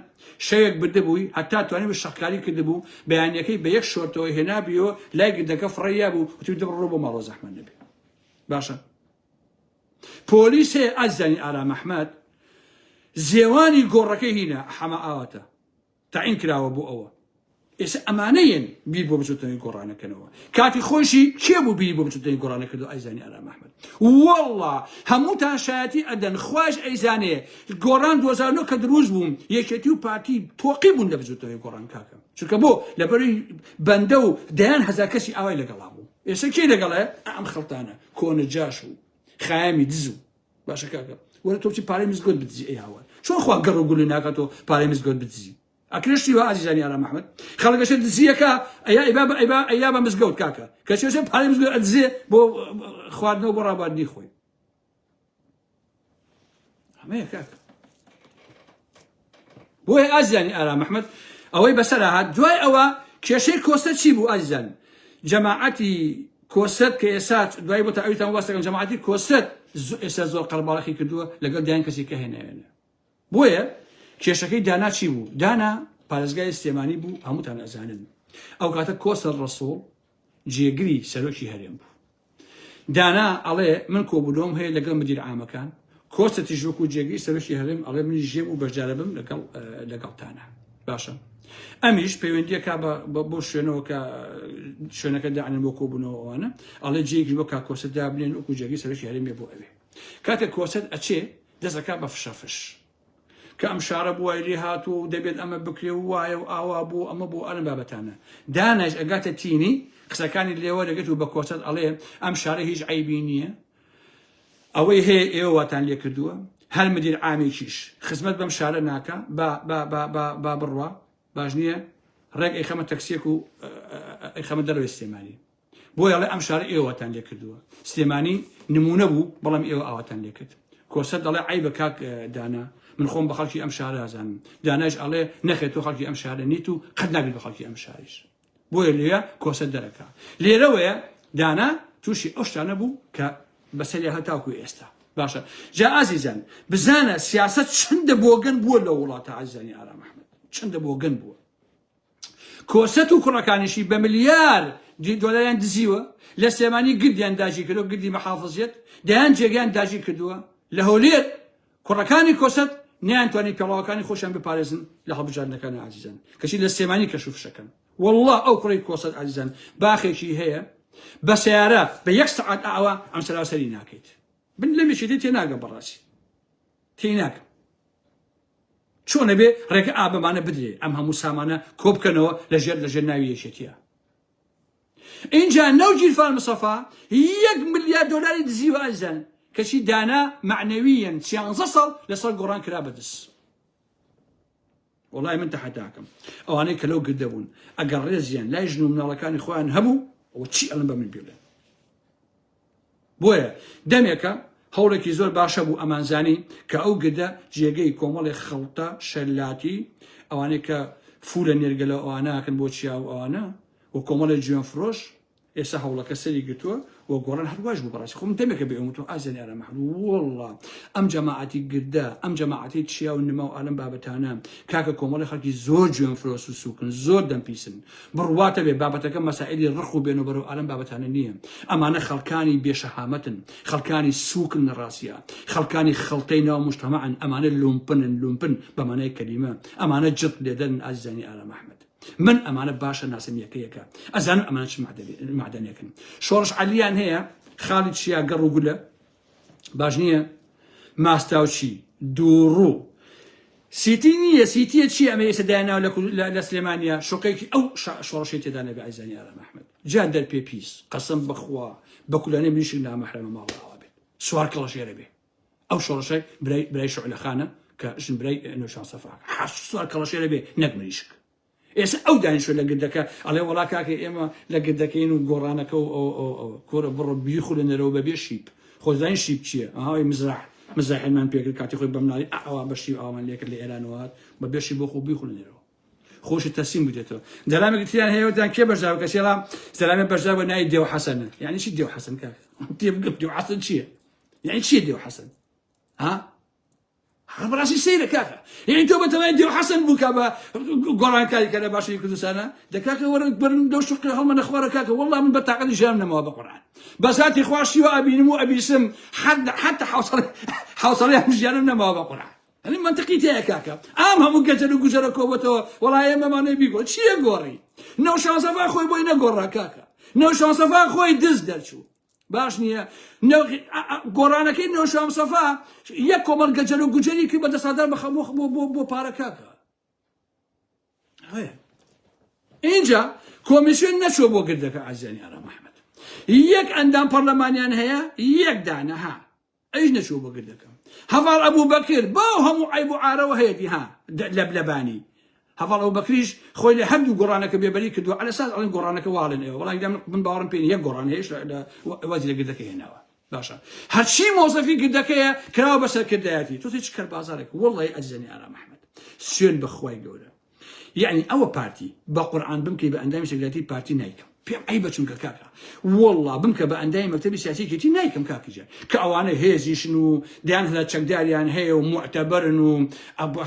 شەوێک بردبووی هەتا توانێت بە شەقکاری کردبوو بەیانیەکەی بە یەک شۆرتەوە هێنابیەوە لای گردەکە فڕەیە بوو وتی دەبڕۆ بۆ ماڵۆ زەحمەت نەبێ باشە پۆلیس هەیە ئازانی ئارام ئەحمەد زێوانی گۆڕەکەی هینە حەما ئاواتە تاعین کراوە بۆ ئەوە ئێستا ئەمانەیەن بیر بۆ بچوتنەوەی گۆڕانەکەنەوە کاتی خۆشی کێ بوو بیر بۆ بچوتنەوەی گۆڕانەکردو ئایزانی ئارام ئەحمەد وەڵڵا هەمووتان شایەتی ئەدەن خوش ئەیزانێ گۆڕان 2009 کە دروست بووم یەکێتی و پارتی تۆقی بوون لە بچوتنەوەی گۆڕان کاکەم چونکە بۆ لەبەری بەندە و دەیان هەزار کەسی ئاوای لەگەڵا بوو ئێستا کێ لەگەڵایە ئەم خەڵتانە کۆنە جاش و خایامی دز و باشە کاکە وەرە تۆ چی پارەی مزگەوت بدزی ئەی هاوار چۆن خوا گەڕ و گوڵی ناکاتەوە پارەی مزگەوت بدزی ئەکرشتی وە ئازیزانی ئارام ئەحمەد خەڵکەشە دزیەکە ئەیا بە مزگەوت کاکە کە چێشە پارەی مزگەوت ئەدزێ بۆ خواردنەوە بۆ ڕابواردنی خۆی هەمەیە کاکە بۆیە ئازیزانی ئارام ئەحمەد ئەوەی بەسەر هات دوای ئەوە کێشەی کۆسەت چی بوو ئازیزان جەماعەتی کۆسەت کە ئێستا دوای بۆ تا ئەویتان واستەکەن جەماعەتی کۆسەت ئێستا زۆر قەرەباڵغی کردووە لەگەڵ دیان کەسی کە هێناوێنە بۆیە کێشەکەی دانا چی بوو دانا پارێزگای سلێمانی بوو هەمووتان ئەزانن ئەو کاتە کۆسەر ڕەسوڵ جێگری سەرۆکی هەرێم بوو دانا ئەڵێ من کۆبوونەوەم هەیە لەگەڵ مدیر عامەکان کۆسەتی ژووک و جێگری سەرۆکی هەرێم ئەڵێ منی ژێم و بەشدارە بم لەگەڵتانە باشە ئەمیش پەیوەندیەکە بۆ شوێنەوە کە شوێنەکە داعنن بۆ کۆبوونەوەوانە ئەڵێ جێگری بۆ کا کۆسەت دابنێن وەکو جێگری سەرۆکی هەرێم بێ بۆ ئەوێ کاتێک کۆسەت ئەچێ دەستەکە بە فشەفش کە ئەم شارە بووای لێ هاتووە و دەبێت ئەمە بکرێ و وایە و ئاوا بوو ئەمە بۆ ئەلم بابەتانە دانەش ئەگاتە تینی قسەکانی لێوە دەگەێت و بە کۆسەت ئەڵێ ئەم شارە هیچ عیبی نییە ئەوەی هەیە ئێوە واتان لێ کردووە هەر مدیر عامێکیش خزمەت بەم شارە ناکە با بڕوا باش نییە ڕێک ئەیخەمە تەکسیەک و ئەیخەمە دەروێ سلێمانی بۆ ئەڵێ ئەم شارە ئێوەتان لێ کردووە سلێمانی نمونە بوو بەڵام ئێوە ئاواتان لێ کرد کۆسەت دەڵێ عیبە کاک دانا من خۆم بە خەڵکی ئەم شارە ئازانم داناش ئەڵێ نەخێت تۆ خەڵکی ئەم شارە نیت و قەت نابێت بە خەڵکی ئەم شاریش بۆیە لێە کۆسەت دەرەکە لێرەوەیە دانا تووشی ئەو شتانە بوو کە بەسەری هەتاوکو ئێستا باشە جا ئازیزان بزانە سیاست چەندە بۆگەن بووە لە وڵاتە ئازیزانی ئارام ئەحمەد چەندە بۆگەن بووە کۆسەت و کوڕەکانیشی بە ملیار دۆلاریان دزیوە لە سلێمانی گردیان داژی کردو گردی مەحافزیەت دەیان جێگیان داژی کردووە لە هەولێر کوڕەکانی کۆسەت نیانتوانی پێڵاوەکانی خۆشیان بپارێزن لە هەڵبژاردنەکانی ئازیزان کەچی لە سلێمانی کەشوفشەکەن والله ئەو کوڕی کۆسەت ئازیزان باخێکی هەیە بە سیارە بە 1 سەعات ئاوا ئەم سەراسەری ناکەیت بن لەمێکی دێ تێناگە بەڕاستی تێناکە چۆنە بێ ڕێگە ئابەمانە بدرێ ئەم هەموو سامانە کۆبکەنەوە لەژێر ناوی یەکێتیە اینجا نەوجیرفان مستەفا 1 ملیار دۆلاری دزیوە ئازیزان کەچی دانا معنەویەن 13 ساڵ لەسەر گۆڕان کرا بەدەس وڵای من تەحەتاکەم ئەوانەی کە لەو گردە بوون ئەگەر ڕێزیان لای ژن و مناڵەکانی خۆیان هەبوو ئەوە چی ئەڵم بە من بێڵێن بۆیە دەمێکە هەوڵێکی زۆر باشە بوو ئەمانزانی کە ئەو گردە جێگەی کۆمەڵی خەڵتە شەلاتی ئەوانەی کە فولە نێرگەلە ئەوانەکەن بۆ چیا و ئەوانە و کۆمەڵی جوێن فرۆش ئێستا هەوڵەکە سەری گرتووە و گۆڕان هەروەش بوو بەڕاستی خۆم دەمێکە بێ ئەوتۆ ئازیزانی ئارام ئەحمەد وەڵڵا ئەم جەماعەتی گردە ئەم جەماعەتی چیا و نما و ئالەم بابەتانە کاکە کۆمەڵی خەڵکی زۆر جوێن فرۆش و سووکن زۆر دەمپیسن بڕواتە بێ بابەتەکە مەسائلی ڕخ و بێن و بەرەو ئالەم بابەتانە نییە ئەمانە خەڵکانی بێشەهامەتن خەڵکانی سووکن ڕاستیە خەڵکانی خەڵتەی ناو مجتەمەعن ئەمانە لومپن بەمانای کەلیمە ئەمانە جت لێدەن ئازیزانی ئارام ئەحمەد من ئەمانە باشە ناسم یەکەیەکە ئەزانم ئەمانە چ معدەنێکن شۆڕش عەلیان هەیە خاڵی چیا گەڕ و گولە باش نییە ماستاوچی دووڕوو سیتی نییە سیتیە چی ئەمە ئێستا دایاناوە لە سلێمانیا شۆقێکی ئەو شۆڕشی تێدا نەبێ ئازیزانی ئارام ئەحمەد جا دەرپێ پیس قەسەم بەخوا بە کولانەی منیشی نامەحرەمە ماڵەوە بێت سوار کڵەشێرە بێ ئەو شۆڕشەی برای شعلەخانە کە ژن برای نوێشان سەفاکە سوار کڵەشێرە بێ نەک مریشک ئێستا ئەو دانیشتوە لە گردەکە ئەڵێ وڵا کاکە ئێمە لە گردەکەین و گۆڕانەکە و کۆرە بڕۆ بیخولێنەرەوە بەبێ شیب خۆزانین شیب چییە؟ ئەهای مزاحمان پێکرد کاتی خۆی بەمناڵی ئەوا بەشی ئاوان لێکرد لە ئێرانەوەات بە بێشی بۆ خۆ بیخولێنەرەوە خۆشی تەسیم بدێتەوە دەرامێکی تریان هەیەوەدان کێ بەشداوە کە سێڵام زەلامێ بەشداوە نای دێو حەسەنن یعنی چی دێو حەسەن کاک تێبگەم دێو حەسەن چییە؟ یعنی چییە دێو حەسەن؟ ها؟ بەڕاستی سەیرە کاکە یعنی تۆ بەتەمای دێو حەسەن بوو کە بە گۆڕانکاری کە لە باشووری کوردستانە دەکاکە وەرە بەرن دەو شوقی هەڵمە نەخوارە کاکە وەڵڵا من بە تاقەتی ژیانم نەماوە بە قورئان بەساتی خواشیوە ئەبینم و ئەبیسم حتى حوصلەیان ژیانم نەماوە بە قورئان ئەنی منطقی تەیە کاکە ئام هەموو گەجەر و گوژەرە کۆبەتەوە وەڵای ئێمەمانەی بیگۆ چییە گۆڕی؟ نەو شانسەفا خۆی بۆی نەگۆڕا کاکە نەو شانسەفا خۆی دز دەرچوو باش نییە گۆڕانەکەی نەو شانسەفا یەک کۆمەڵ گەجەر و گوجەری کرد بە دەسەڵاتدار بە خەمۆخ بۆ پارە کاکە اینجا کۆمیسیۆن نەچوە بۆ گردەکە ئازیزانی ئارام ئەحمەد یەک ئەندام پەرلەمانیان هەیە یەک دانە ها ئەیش نەچوە بۆ گردەکە هەڤاڵ ئەبوو بەکر باو هەموو عیب و عارەوە هەیەی ها لەبانی هەڤاڵ ئەبوو بەکریش خۆی لە هەردوو گۆڕانەکە بێبەری کردووە عەلە ئەساس ئەڵێن گۆڕانەکە واڵێن ئێوە وەڵام من باوەڕم پێ یەک گۆڕان هەیەش لە وەزی لە گردەکە هێناوە باشە هەرچی مۆزەفی گردەکەیە کراوە بە سەرکردایەتی تۆ هیچ کەر بازارێک وەڵڵی ئەزیزانی ئارام ئەحمەد سوێن بەخوای گەورە یعنی ئەوە پارتی بە قورئان بمکەی بە ئەندامی سەکرێتی پارتی نایکەم پێم عیبە چونکە کاکە وەڵڵا بمکە بە ئەندامی مەکتەبی سیاسی کێتی نایکەم کاکیجان کە ئەوانە هێزیشن و دەیان هەڵە چەکداریان هەیە و معتەبەرن و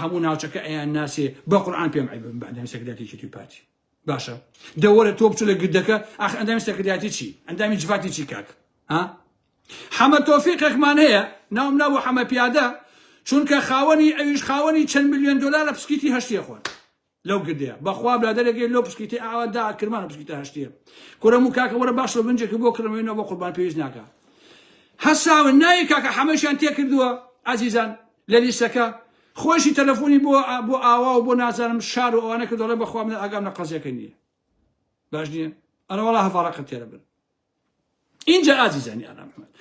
هەموو ناوچەکە ئەیان ناسێ بە قورئان پێم عیبە بە ئەندامی سەکرێتی کێتی پارتی باشە دەوەرە تۆ بچوو لە گردەکە ئاخ ئەندامی سەکرێتی چی ئەندامی جفاتی چی کاک ها حەمە تۆفیقێکمان هەیە ناوم نابوو حەمە پیادە چونکە خاوەنی ئەویش خاوەنی چەند ملیۆن دۆلار لە پسکیتی هەشتیە خۆن لەو گردەیە بەخوا برادەرێکی لەو پسکیتی ئاوا کرمانە پسکیتە هەشتیە کورەم و کاکە وەرە باش بنجێکی بۆ کڕمەوەینەوە بۆ قوربان پێویست ناکە هەساون نایی کاکە حەمەشیان تێکردووە ئازیزان لە لیستەکە خۆشی تەلەفۆنی بۆ ئاوا و بۆ نازانم شار و ئەوانە کە دەڵێ بەخوا من ئاگام لە قەزیەکە نییە باش نییە ئەنە وەڵا هەڤاڕەقم تێرە بن اینجا ئازیزانی ئارام ئەحمەد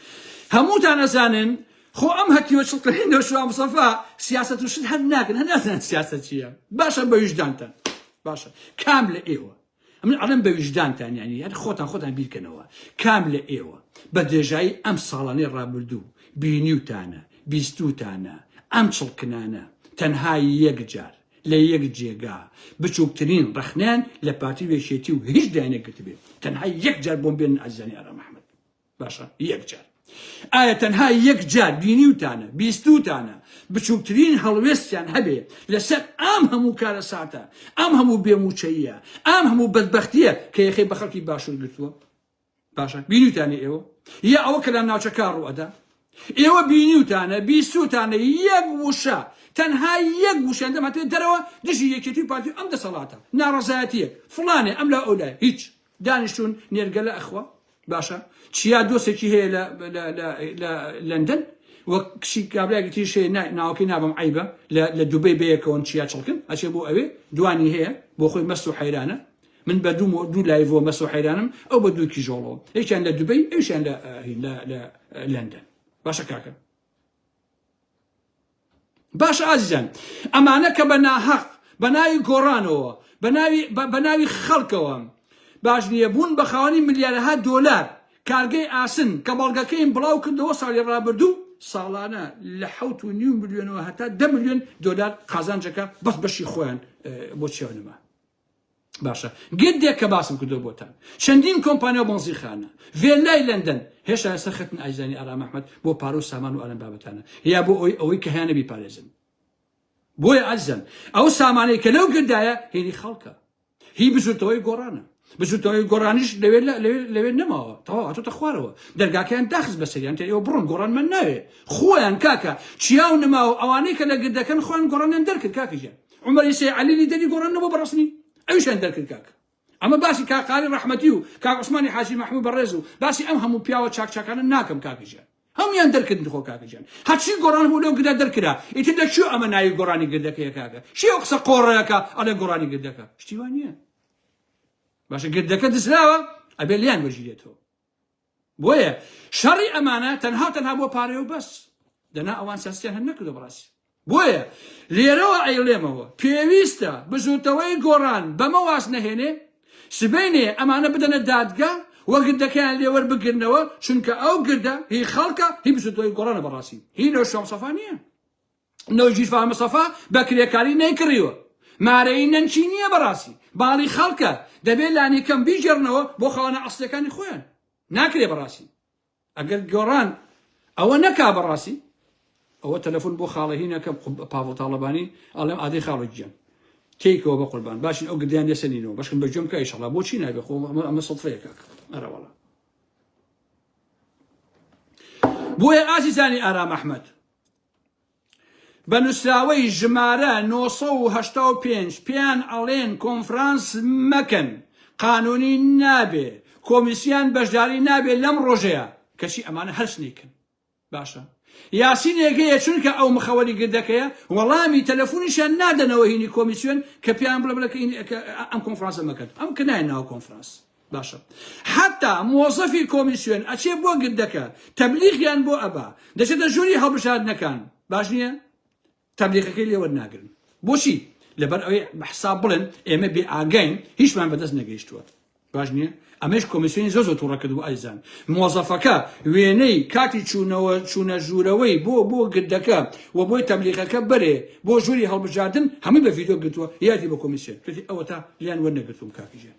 هەمووتان ئەزانن خۆ ئەم هەتیوە چڵقەی نەوشوا مستەفا سیاسەت و شت هەر ناکەن هەر نازانن سیاسەت چییە باشە بە ویژدانتان باشە کام لە ئێوە من ئەڵێم بە ویژدانتان یعنی هەر خۆتان بیرکەنەوە کام لە ئێوە بە درێژایی ئەم ساڵانەی ڕابردوو بینیوتانە بیستوتانە ئەم چڵکنانە تەنها یەک جار لە یەک جێگا بچووکترین ڕەخنیان لە پارتی وێشێتی و هیچ دایانێکگرت بێت تەنها یەک جار بۆم بێنن ئازیزانی ئارام ئەحمەد باشە یەک جار ئایا تەنها یەک جار بینیوتانە بیستوتانە بچووکترین هەڵوێستیان هەبێ لەسەر ئام هەموو کارە ساتە ئام هەموو بێموچەیە ئام هەموو بەدبەختیە کە یەخەی بە خەڵکی باشوور گرتووە باشە بینیوتانە ئێوە یا ئەوە کە لە ناوچەکە ڕوئەدا ئێوە بینیوتانە بیستوتانە یەک وشە تەنها یەک وشە دەماتێ دەرەوە دژی یەکێتی پارتی ئەم دەسەڵاتە ناڕەزایەتیەک فڵانێ ئەم لا ئەولای هیچ دانیشتون نێرگە لە ئەخوا باشە چیا دۆسێکی هەیە لە لەندەن وەک کشی کابراایەکی شێ ناوەکەی نابم عیبە لە دوبەی بەیەکەوەن چیا چڵکن ئەچێ بۆ ئەوێ دوانی هەیە بۆ خۆی مەست و حەیرانە من بە دوو لایڤۆ مەست و حەیرانم ئەو بە دووکی ژۆڵەوە یەکیان لە دوبەی ئەویشیان لە لەندەن باشە کاکە باش ئازیزان ئەمانە کە بە ناحەق بە ناوی گۆڕانەوە بە ناوی خەڵکەوە باش نییە بوون بە خاوەنی ملیارەها دۆلار کارگەی ئاسن کە بەڵگەکەیم بڵاو کردەوە ساڵی ڕابردوو ساڵانە لە 7.5 ملیۆنەوە هەتا 10 ملیۆن دۆلار قازانجەکە بەس بەشی خۆیان بۆ چێونەما باشە گردێک کە باسم کردو بۆتان چەندین کۆمپانیا بەنزیخانە ڤێلای لەندەن هێشتا لەسەر خەتن ئازیزانی ئارام ئەحمەد بۆ پارۆ و سامان و ئەلەم بابەتانە یا بۆ ئەوەی کە هیانە بیپارێزن بۆیە ئازیزان ئەو سامانەی کە لەو گردایە هێنی خەڵکە هی بزوتەوەی گۆڕانە بزوتەوەی گۆڕانیش لەوێ نەماوە تەواو هاتۆتە خوارەوە دەرگاکەیان داخست بەسەریان ئێوە بڕۆن گۆڕانمان ناوێ خۆیان کاکە چیا و نەماوە ئەوانەی کە لە گردەکەن خۆیان گۆڕانیان دەرکرد کاکەجان عومەری سێ عەلیلی دەری گۆڕانەوە بەڕەسمی ئەویشیان دەرکرد کاکە ئەمە باسی کاقالی ڕەحمەتی و کاک عوسمانی حاجی مەحموود بەڕێز و باسی ئەم هەموو پیاوە چاکچاکانە ناکەم کاکەجان هەمویان دەرکردن خۆ کاکەجان هەرچی گۆڕان بوو لەو گردە دەرکرا ئیتر لە چێ ئەمە ناوی گۆڕانی گردەکەیە کاکە شێوە قسە قۆڕەیەکە ئەڵێ گۆڕانی گردەکە شتیوان نییە باشە گردەکە دزراوە ئەبێ لیان وەرژێتەوە بۆیە شەڕی ئەمانە تەنها بۆ پارەیە و بەس دەنا ئەوان سیاسیان هەر نەکردو بەڕاستی بۆیە لێرەوە ئەیڵێمەوە پێویستە بزوتەوەی گۆڕان بەمە واز نەهێنێ سبەینێ ئەمانە بدەنە دادگا وەگردەکەیان لێوە بگرنەوە چونکە ئەو گردە هی خەڵکە هی بزوتەوەی گۆڕانە بەڕاستی هی نەوە شۆم سەفا نییە نەوە ژیرفامە سەفا بە کرێکاری نەیکڕیوە مارەی نەنچی نییە بەڕاستی باڵی خەڵکە دەبێت لانیکەم بیژێڕنەوە بۆ خاوەنە ئەسڵەکانی خۆیان ناکرێ بەڕاستی ئەگەر گۆڕان ئەوە نەکا بەڕاستی ئەوە تەلەفۆن بۆ خاڵەهینەکە پاڤڵ تاڵەبانی ئەڵێم ئادەی خاڵی گیان تێکەوە بە قوربان باشین ئەو گردیان لێسەنینەوە بەشکن بە جۆم کە ئیشەڵا بۆچی نابێ خۆ ئەمە سڵفەیە کاک ئەرەوەڵا بۆیە ئازیزانی ئارام ئەحمەد بە نووسراوەی ژمارە 985 پێیان ئەڵێن کۆنفرانس مەکەن قانونی نابێ کۆمیسیان بەشداری نابێ لەم ڕۆژەیە کەچی ئەمانە هەرسنیکن باشە یاسینێکەیە چونکە ئەو مخەوەری گردەکەیە وەڵامی تەلەفۆنیشیان نادەنەوە هینی کۆمیسیۆن کە پێیان بڵێ بڵێ ئەم کۆنفرانسە مەکەن ئەم کە نایە ناو کۆنفرانس باشە حتا مۆزەفی کۆمیسیۆن ئەچێ بۆ گردەکە تەبلیغیان بۆ ئەبا دەچێتە ژووری هەڵبژاردنەکان باش نییە تەبلیغەکەی لێوە ناگرن بۆچی لەبەر ئەوەی بەحساب بڵێن ئێمە بێ ئاگین هیچمان بەدەست نەگەیشتووە باش نییە ئەمەش کۆمیسیۆنی زۆ تووڕە کردو ئایزان مۆزەفەکە وێنەی کاتی چوونە ژوورەوەی بۆ گردەکە و بۆی تەبلیغەکە بەرێ بۆ ژووری هەڵبژاردن هەمووی بە ڤیدیۆ گرتووە یادی بە کۆمیسیۆن توی ئەوە تا لیان وەرنەگرتوم کاکیژێن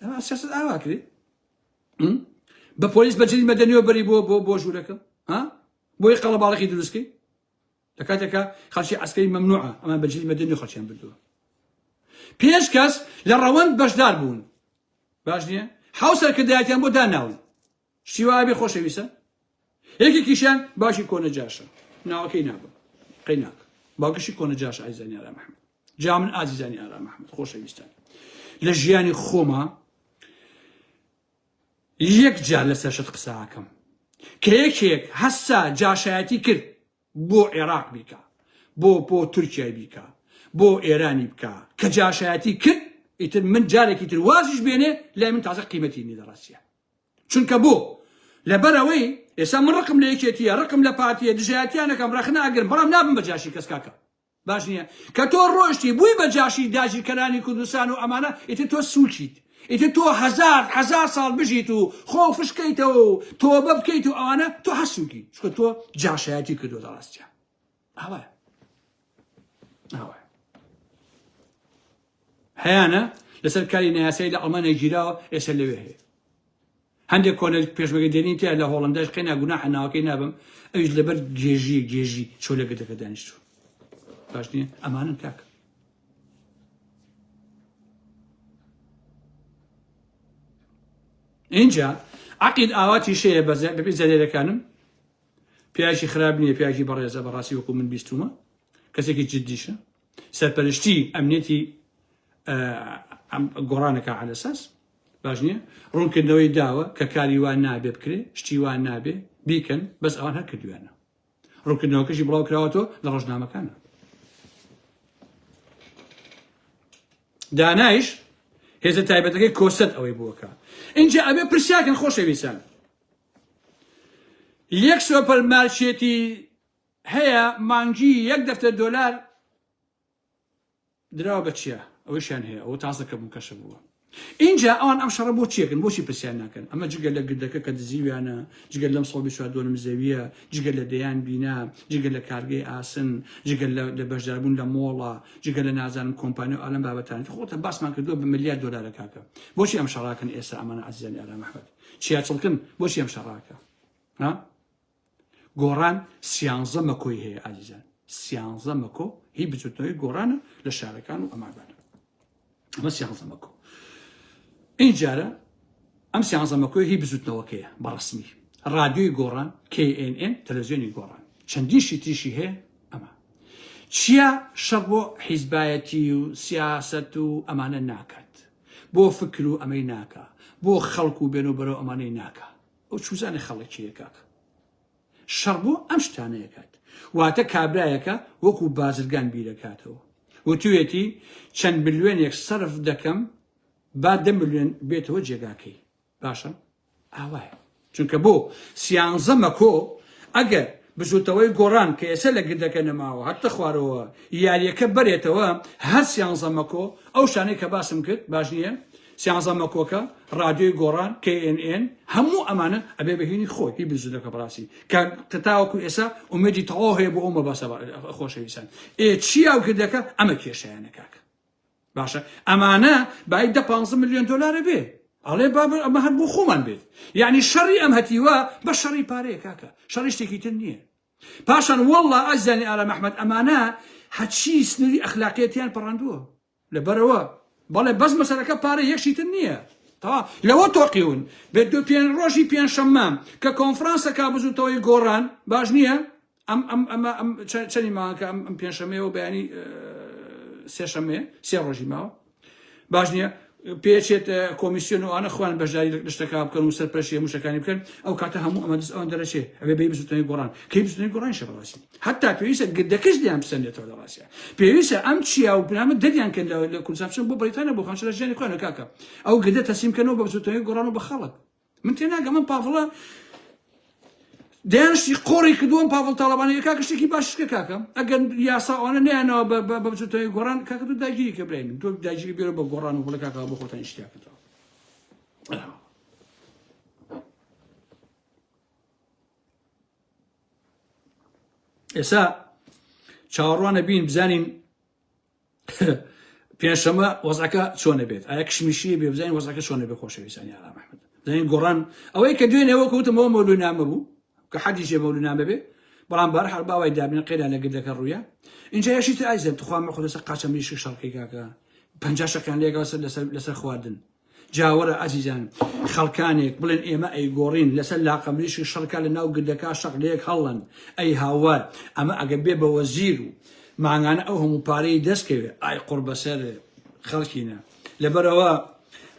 ئەمە سیاست ئاوا کرد بە پۆلیس بەجلی مەدەنیەوە بەری بۆ ژوورەکە ها بۆی قەڵەباڵێکی دروستکەی لە کاتێکە خەڵکی عەسکەری مەمنوعە ئەمە بەجلی مەدەنی خەڵکیان بردووە پێنج کەس لە ڕەوەند بەشدار بوون باش نییە حەو سەرکردایەتیان بۆ داناون شتی وایە بێ خۆشەویستە یەکێکیشیان باشی کۆنە جاشە ناوەکەی نابم قەی ناکە باوکەشی کۆنە جاشە ئایزانی ئارام ئەحمەد جا من ئازیزانی ئارام ئەحمەد خۆشەویستان لە ژیانی خۆمە یەک جار لەسەر شت قسەکەم کە یەکێک هەستا جاشایەتی کرد بۆ عێراق بیکە بۆ تورکیا بیکە بۆ ئێرانی بکە کە جاشایەتی کرد ئیتر من جارێکی تر وازیش بێنێ لای من تازە قیمەتی نیە لە ڕاستیە چونکە بۆ لەبەرەوەی ئێستا من ڕقم لە یەکێتیە ڕقم لە پارتیە دژایەتیانەکەم ڕەخناگرم بەڵام نابم بە جاشی کەس کاکە باش نییە کە تۆ ڕۆشتی بووی بە جاشی داگیرکەرانی کوردستان و ئەمانە ئیتر تۆ سوچیت ئیتر تۆ هەزار ساڵ بژیت و خۆ فشکەیتەوە و تۆبە بکەیت و ئەوانە تۆ هەسووکی چکە تۆ جاشایەتی کردووە لە ڕاستیە ئاوایە هەیانە لەسەر کاری نایاسایی لە ئەڵمانیا گیراوە ئێستا لەوێ هەیە هەندێک کۆنە پێشبەگە دێنین تیا لە هۆڵنداش قەینا گوناح ناوەکەی نابم ئەویش لەبەر گێژی چۆ لە گردەکە دانیشتووە باش نییە ئەمانن کاکە اینجا عەقید ئاواتی شەیە بەپێی زەرێرەکانم پیاژی خراپ نییە پیاژی بەڕێزە بەڕاستی وەکو من بیستومە کەسێکی جددیشە سەرپەرشتی ئەمنیەتی گۆڕانەکە عەلە ئەساس باش نییە ڕوونکردنەوەی داوە کە کاری وان نابێ بکرێ شتی وان نابێ بیکەن بەس ئەوان هەر کردویانە ڕوونکردنەوەکەشی بڵاو کراوەتەوە لە ڕۆژنامەکانە دانایش هێزە تایبەتەکەی کۆسەت ئەوەی بووەکە اینجا ئەبێ پرسیاکەن خۆشەویستان یەک سۆپەرمارکێتی هەیە مانگی $1 دەفتەر دراوە بە چییە ئەوەشیان هەیە ئەوە تازەکە بوو کەشە بووە اینجا ئەوان ئەم شەڕە بۆ چیەکەن بۆچی پرسیان ناکەن ئەمە جگە لە گردەکە کە دزیویانە جگەل لەم سەڵی چواردۆنم زەویە جگەل لە دەیان بینا جگەل لە کارگەی ئاسن جگەل لە بەشداربوون لە مۆڵە جگەل لە نازانم کۆمپانیا و ئەلەم بابەتان خۆتە باسمان کردووە بە $1 ملیار کاکە بۆچی ئەم شەڕاکەن ئێستا ئەمانە عەزیزانی ئارام ئەحمەد چیاچڵکن بۆچی ئەم شەڕاکە گۆڕان 13 مەکۆی هەیە عەزیزان 13 مەکۆ هی بچوتنەوەی گۆڕانە لە شارەکان و ئەمابانە ئەمە 13 مەکۆ اینجارە ئەم 13 مەکۆی هی بزوتنەوەکەیە بەڕسمی ڕادیۆی گۆڕان KNN تەلەڤیزیۆنی گۆڕان چەندیشی تریشی هەیە ئەمە چییە شەڕ بۆ حیزبایەتی و سیاسەت و ئەمانە ناکات بۆ فکر و ئەمەی ناکە بۆ خەڵک و بێنە بەرەو ئەمانەی ناکە ئەو چوزانێ خەڵکیە کاکە شەڕ بۆ ئەم شتانەیەکات واتە کابرایەکە وەکو بازرگان بیرەکاتەوە وتوێتی چەند ملیۆنێک سەرف دەکەم با 10 ملیۆن بێتەوە جێگاکەی باشە ئاوایە چونکە بۆ 13 مەکۆ ئەگەر بزوتەوەی گۆڕان کە ئێستا لە گردەکە نەماوە هەتە خوارەوە یاریەکە بەرێتەوە هەر سیانزەمەکۆ ئەو شانەی کە باسم کرد باش نییە سیانزەمەکۆکە ڕادیۆی گۆڕان KNN هەموو ئەمانە ئەبێ بەهێنی خۆی هی بزوودەکە بڕاستی کە تاوەکو ئێستا ئومێدی تەواو هەیە بۆ ئەومە باسە خۆشەویستان چی ئەو گردەکە ئەمە کێشەیانە کاکە باشە ئەمانە باید 15 ملیۆن دلار بێ ئەڵێ بابر ئەمە هەر بۆ خۆمان بێت یعنی شەڕی ئەم هەتیوە بە شەڕی پارەیە کاکە شەڕی شتێکی تر نییە پاشان وەڵڵا ئەزانی ئارا محمەد ئەمانە هەچی سنووری ئەخلاقیەتیان پەڕاندووە لەبەرەوە بەڵێ بەس مەسەلەکە پارە یەکشی تر نییە تەوا لەوە تۆقیون بێت دو پێنج ڕۆژی پێنجشەممە کە کۆنفرانسەکە بزوتەوەی گۆڕان باش نییە ئەم چەندی ماوەکە ئەم پێنجشەمەیەوە بەیانی سێشەمێ سێ ڕۆژی ماوە باش نییە پێچێت کۆمیسیۆن و ئەانە خوان بەژاری شتەکە بکەن و سەرپەرشی هەمووشەکانی بکەن ئەو کاتە هەموو ئەمە دەست ئەوان دەرەچێ ئەوێ بێ بزوتنەوەی گۆڕان کەی بزوتنەوەی گۆڕان شە بەڕاستی هەتا پێویستە گردەکەش دیان بسەندێتەوە لە ڕاستیە پێویستە ئەم چیا و بنامە دەریان کەن لە کوردستان بچن بۆ بەریتانیا بۆ خانشەرە ژیانی خۆیان کاکە ئەو گردە تەسلیمکەنەوە بە بزوتنەوەی گۆڕان و بە خەڵک من تێناگەم من پاڤڵە دەیانشتی قۆڕی کردووەم پاڤڵ تاڵەبانی کاکە شتێکی باششکە کاکە ئەگەر یاساوانە نەیانەوە بە بزوتنەوەی گۆڕان کاکە تو داگیری کە برێن تۆ داگیری بێرە بە گۆڕان و بڵێ کاکە بۆ خۆتان شتیاکەتەوە ئێستا چاوەڕوانە بین بزانین پێنجشەممە وەزعەکە چۆنە بێت ئایا کشمیشی بێ بزانین وەزعەکە چۆنە بێ خۆشەویستانی ئارا محمەد بزانین گۆڕان ئەوەی کە دوێنێەوە کەوتمەوە مەولوونامە بوو کە حەدیژێ مەولوونامە بێ بەڵام بەرحەڵ باوای دابنێ قەیران لە گردەکە ڕوویە اینجا یەشیتر ئایزێن توخوامە خۆ لەسەر قاچە مریشک شەڵقی کاکە 50 شەکان لێگەوە لەسەر خواردن جاوەرە ئەزیزان خەڵکانێک بڵێن ئێمە ئەی گۆڕین لەسەر لاقە مریشک شەڕکە لە ناو گردەکە شەق لەیەک هەڵەن ئەی هاوار ئەمە ئەگە بێ بە وەزیر و ماگانە ئەو هەموو پارەی دەستکەوێ ئای قوڕ بەسەر خەڵکینە لەبەرەوە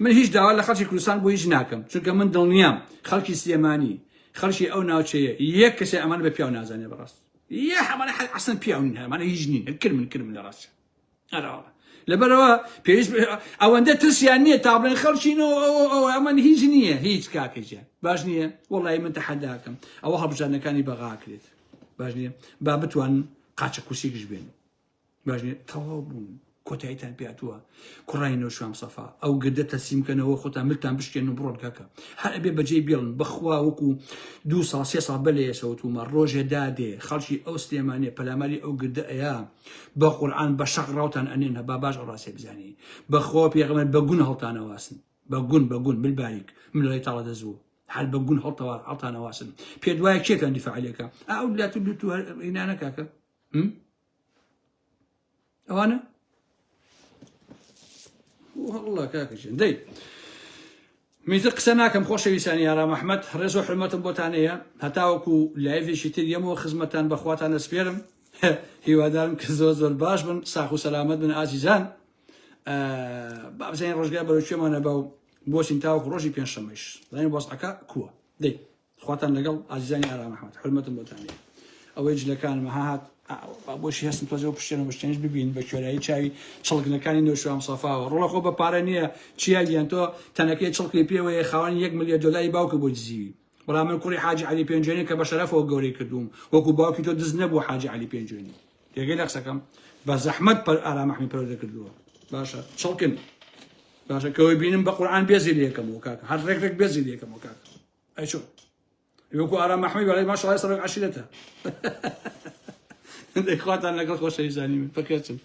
من هیچ داوا لە خەڵکی کوردستان بۆ هیچ ناکەم چونکە من دڵنیام خەڵکی سلێمانی خەڵکی ئەو ناوچەیە یەک کەسێ ئەمانە بە پیاو نازانێ بەڕاست یە هەمانە حەسەن پیاو نین هەمانە هیچ نین کرم لە ڕاستە ئەراوە لەبەرەوە پێویست ئەوەندە ترسیان نییە تا بڵێن خەڵچینەوە ئەمان هیچ نییە هیچ کاکەجیان باش نییە وەڵی من تەحەداکەم ئەوە هەڵبژارنەکانی بەغاکرێت باش نییە با بتوان قاچە کوسیکش بێن باش نییە تەواو بوون کۆتاییتان پێاتووە کوڕینەوە شوام سەفا ئەو گردە تەسلیمکەنەوە خۆتان ملتان بشکێن و بڕۆن کاکە هەر ئەبێ بەجێ بێڵن بەخوا وەکو 2 ساڵ 3 ساڵ بەلێ ئێسەوتومە ڕۆژێ دادێ خەڵکی ئەو سلێمانێ پەلاماری ئەو گردە ئەیە بە قورئان بە شەق ڕاوتان ئەنێن هەبا باش ئەو ڕاستێ بزانی بەخوا پێغەمبەر بە گون هەڵتانەواسن بە گون بالباریک من لەڵێ تاڵە دەزوو هەر بە گون هەڵتانەواسن پێ دوایە کێتان دیفاعلێکە ئەو لات و تو هینانە کاکە ئەوانە والله كاكشن دي ميزق سناكم خوشويساني يا رام احمد رزو حرمه بوتانيه هتاوكو لايفي شتي يمو خدمتان بخواتان سبيرم هي ودارم كزوز الباش بن صاحو سلامت بن عزيزان باب زين رجال بلوشي ما نباو بوسين تاوك روجي بين شمش زين بوصعكا كوا دي خواتان لقل عزيزاني يا رام احمد حرمه بوتانيه او يجي لكان معهات بۆشی هەستم تۆزەوە پشتێنە بشتێنش ببین بە کوێرایی چاوی چڵکنەکانی نەوشام سەفاوە ڕۆڵە خۆ بە پارە نییە چیاگیان تۆ تەنەکەی چڵکی پێوەیە خاوەنی 1 ملیۆن دلاری باوکە بۆ دزیوی بەڵام من کوڕی حاجی عەلی پێنجێنی کە بە شەرەفەوە گەورەی کردووم وەکو باوکی تۆ دز نەبوو حاجی عەلی پێنجێنی تێگەی لە قسەکەم بە زەحمەت ئارا محمەد پەروەردە کردووە باشە چڵکن باشە کەوەی بینم بە قورئان بێزی لێ یەکەمەوە کاکە هەر ڕێک بێزی لێ یەکەمەوە کاکە ئەی چۆن وەکو ئارا محمەد بەڵێ ماشەڵڵا سەرۆک عەشیرەتە خواتان لەگەڵ خۆشەویستانی من پەکەچن